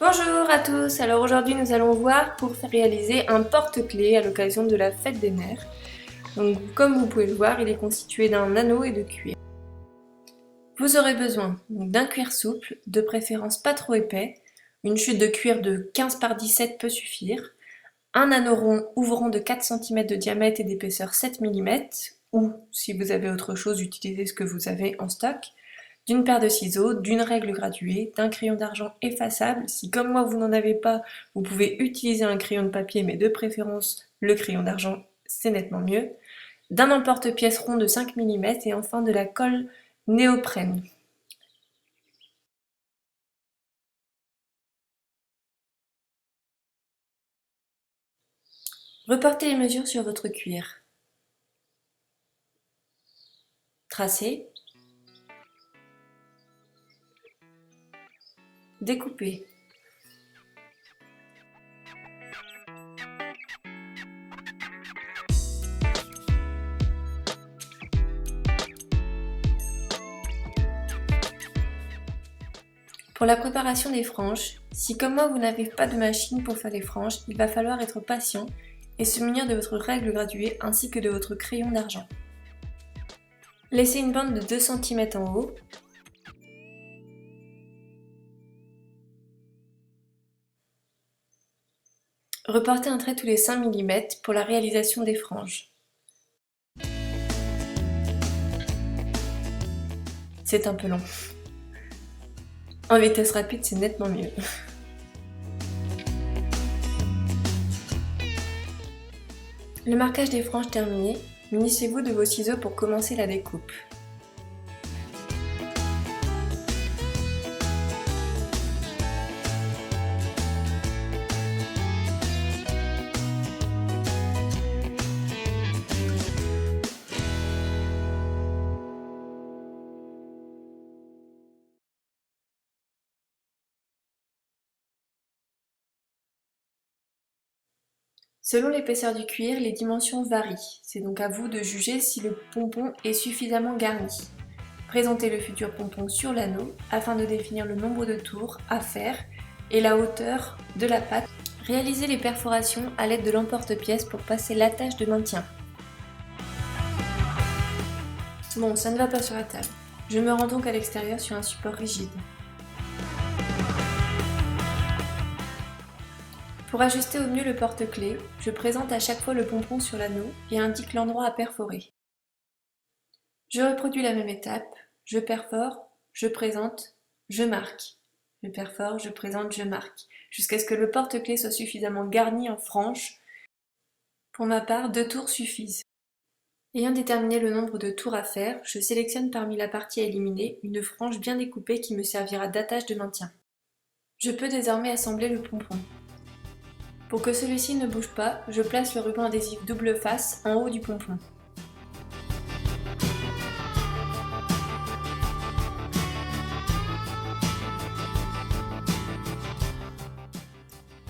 Bonjour à tous, alors aujourd'hui nous allons voir pour faire réaliser un porte-clés à l'occasion de la fête des mères. Donc comme vous pouvez le voir, il est constitué d'un anneau et de cuir. Vous aurez besoin d'un cuir souple, de préférence pas trop épais, une chute de cuir de 15 par 17 peut suffire, un anneau rond ouvrant de 4 cm de diamètre et d'épaisseur 7 mm, ou si vous avez autre chose, utilisez ce que vous avez en stock, d'une paire de ciseaux, d'une règle graduée, d'un crayon d'argent effaçable. Si comme moi vous n'en avez pas, vous pouvez utiliser un crayon de papier, mais de préférence le crayon d'argent, c'est nettement mieux. D'un emporte-pièce rond de 5 mm et enfin de la colle néoprène. Reportez les mesures sur votre cuir. Tracez. Découpez. Pour la préparation des franges, si comme moi vous n'avez pas de machine pour faire les franges, il va falloir être patient et se munir de votre règle graduée ainsi que de votre crayon d'argent. Laissez une bande de 2 cm en haut. Reportez un trait tous les 5 mm pour la réalisation des franges. C'est un peu long. En vitesse rapide, c'est nettement mieux. Le marquage des franges terminé, munissez-vous de vos ciseaux pour commencer la découpe. Selon l'épaisseur du cuir, les dimensions varient. C'est donc à vous de juger si le pompon est suffisamment garni. Présentez le futur pompon sur l'anneau afin de définir le nombre de tours à faire et la hauteur de la patte. Réalisez les perforations à l'aide de l'emporte-pièce pour passer l'attache de maintien. Bon, ça ne va pas sur la table. Je me rends donc à l'extérieur sur un support rigide. Pour ajuster au mieux le porte-clés, je présente à chaque fois le pompon sur l'anneau et indique l'endroit à perforer. Je reproduis la même étape, je perfore, je présente, je marque. Je perfore, je présente, je marque, jusqu'à ce que le porte-clés soit suffisamment garni en franges. Pour ma part, 2 tours suffisent. Ayant déterminé le nombre de tours à faire, je sélectionne parmi la partie à éliminer une frange bien découpée qui me servira d'attache de maintien. Je peux désormais assembler le pompon. Pour que celui-ci ne bouge pas, je place le ruban adhésif double face en haut du pompon.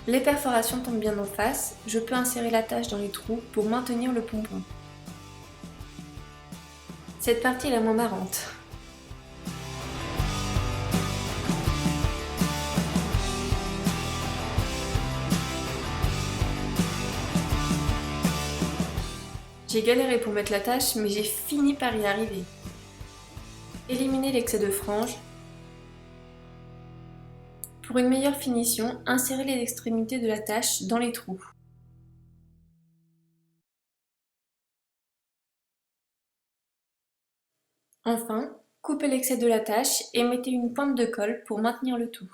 Les perforations tombent bien en face, je peux insérer l'attache dans les trous pour maintenir le pompon. Cette partie est la moins marrante. J'ai galéré pour mettre l'attache, mais j'ai fini par y arriver. Éliminez l'excès de franges. Pour une meilleure finition, insérez les extrémités de l'attache dans les trous. Enfin, coupez l'excès de l'attache et mettez une pointe de colle pour maintenir le tout.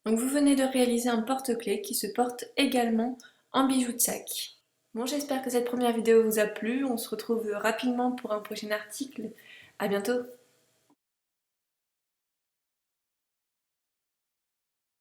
Donc vous venez de réaliser un porte-clés qui se porte également en bijoux de sac. Bon, j'espère que cette première vidéo vous a plu, on se retrouve rapidement pour un prochain article. À bientôt!